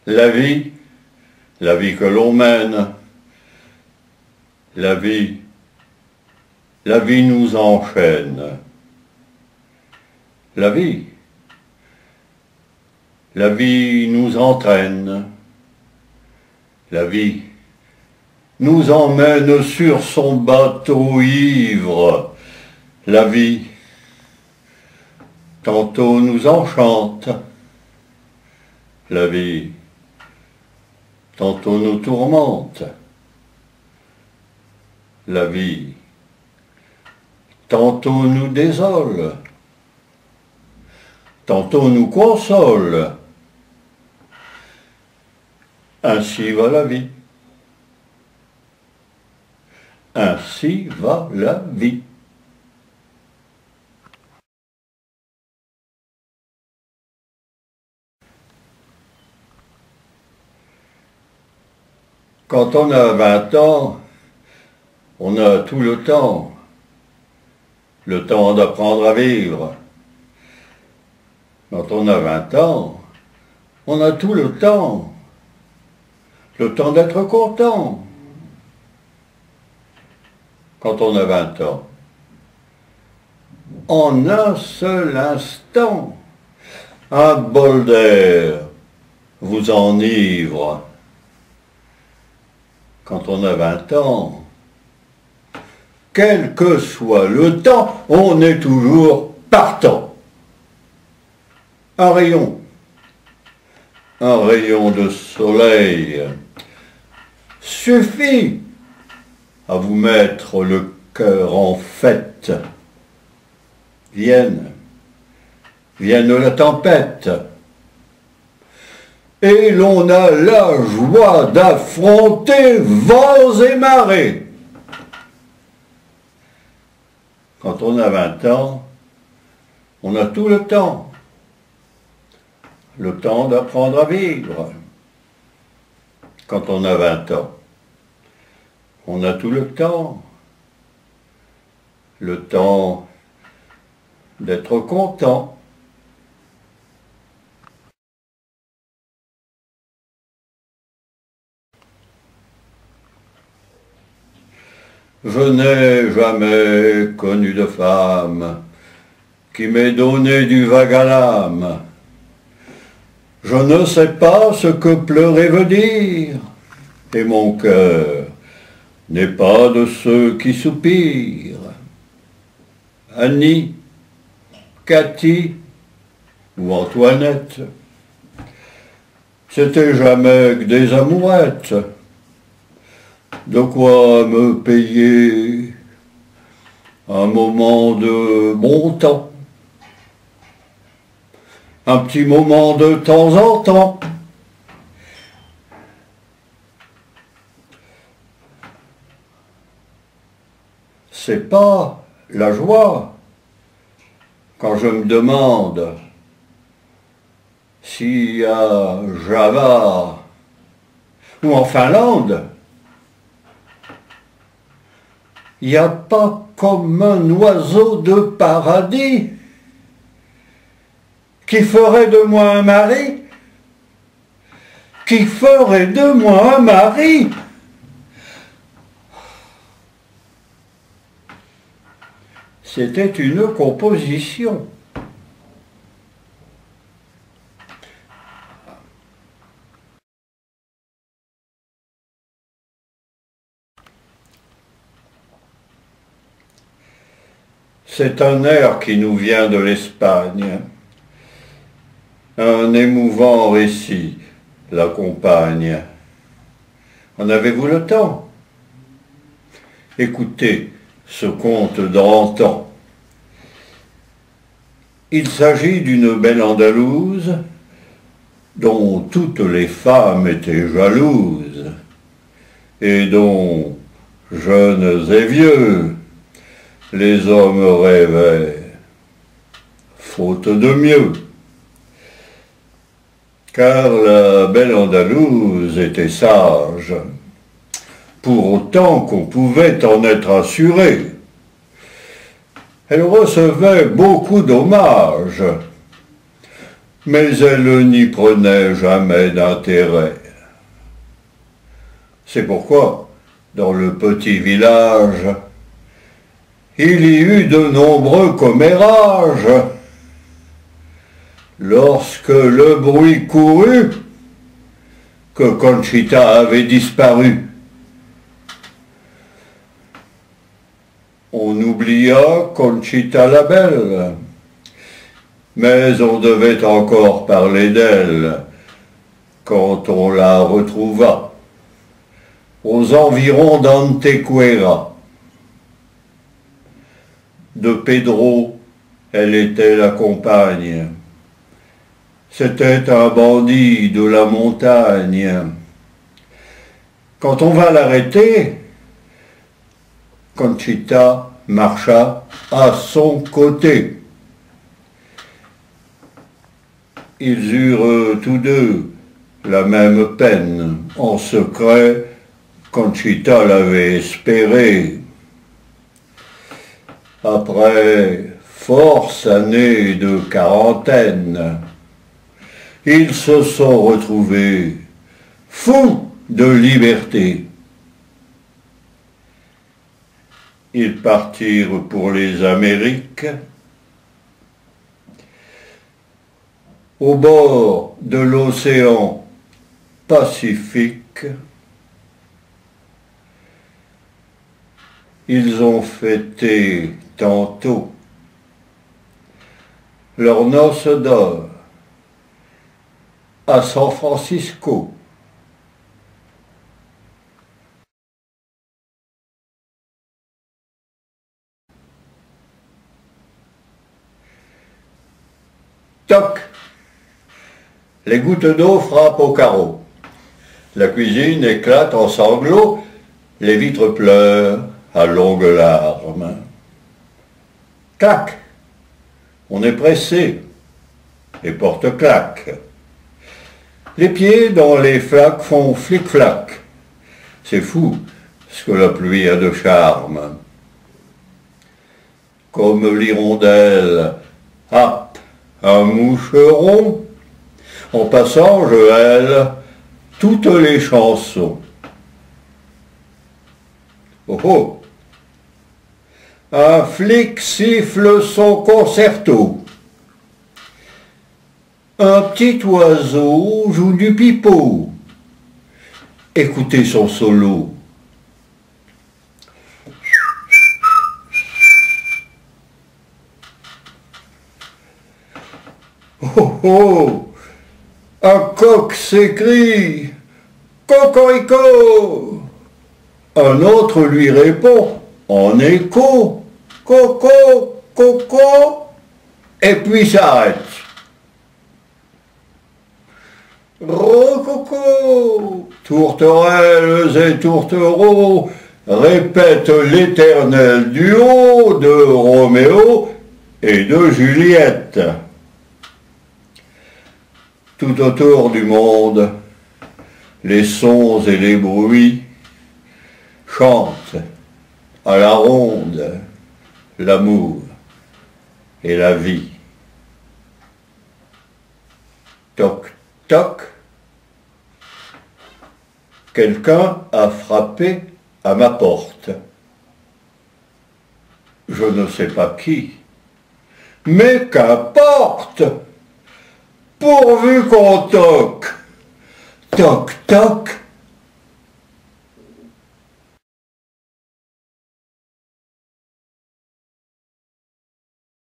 la vie que l'on mène, la vie nous enchaîne. La vie nous entraîne. La vie nous emmène sur son bateau ivre. La vie, tantôt nous enchante. La vie, tantôt nous tourmente. La vie, tantôt nous désole. Tantôt nous console. Ainsi va la vie. Ainsi va la vie. Quand on a 20 ans, on a tout le temps d'apprendre à vivre. Quand on a 20 ans, on a tout le temps d'être content. Quand on a 20 ans, en un seul instant, un bol d'air vous enivre. Quand on a 20 ans, quel que soit le temps, on est toujours partant. Un rayon de soleil suffit à vous mettre le cœur en fête. Vienne la tempête, et l'on a la joie d'affronter vents et marées. Quand on a 20 ans, on a tout le temps d'apprendre à vivre. Quand on a 20 ans, on a tout le temps d'être content. Je n'ai jamais connu de femme qui m'ait donné du vague à l'âme. Je ne sais pas ce que pleurer veut dire, et mon cœur n'est pas de ceux qui soupirent. Annie, Cathy ou Antoinette, c'était jamais que des amourettes. De quoi me payer un moment de bon temps, un petit moment de temps en temps. C'est pas la joie quand je me demande si à Java ou en Finlande, il n'y a pas comme un oiseau de paradis qui ferait de moi un mari, qui ferait de moi un mari. C'était une composition. C'est un air qui nous vient de l'Espagne. Un émouvant récit l'accompagne. En avez-vous le temps? Écoutez ce conte d'antan. Il s'agit d'une belle Andalouse dont toutes les femmes étaient jalouses et dont, jeunes et vieux, les hommes rêvaient, faute de mieux. Car la belle Andalouse était sage, pour autant qu'on pouvait en être assuré. Elle recevait beaucoup d'hommages, mais elle n'y prenait jamais d'intérêt. C'est pourquoi, dans le petit village, il y eut de nombreux commérages. Lorsque le bruit courut que Conchita avait disparu, on oublia Conchita la belle, mais on devait encore parler d'elle quand on la retrouva aux environs d'Antequera. De Pedro, elle était la compagne. C'était un bandit de la montagne. Quand on va l'arrêter, Conchita marcha à son côté. Ils eurent tous deux la même peine. En secret, Conchita l'avait espéré. Après force années de quarantaine, ils se sont retrouvés fous de liberté. Ils partirent pour les Amériques. Au bord de l'océan Pacifique, ils ont fêté tantôt leurs noces d'or à San Francisco. Toc! Les gouttes d'eau frappent au carreau. La cuisine éclate en sanglots, les vitres pleurent à longues larmes. Clac! On est pressé, les portes claquent. Les pieds dans les flaques font flic-flac. C'est fou ce que la pluie a de charme. Comme l'hirondelle happe un moucheron, en passant je hèle toutes les chansons. Oh oh! Un flic siffle son concerto. Un petit oiseau joue du pipeau. Écoutez son solo. Oh oh! Un coq s'écrie « Cocorico !» Un autre lui répond en écho « Coco, coco !» et puis s'arrête. Rococo, tourterelles et tourtereaux répètent l'éternel duo de Roméo et de Juliette. Tout autour du monde, les sons et les bruits chantent à la ronde l'amour et la vie. Toc, toc. Quelqu'un a frappé à ma porte. Je ne sais pas qui, mais qu'importe, pourvu qu'on toque. Toc, toc.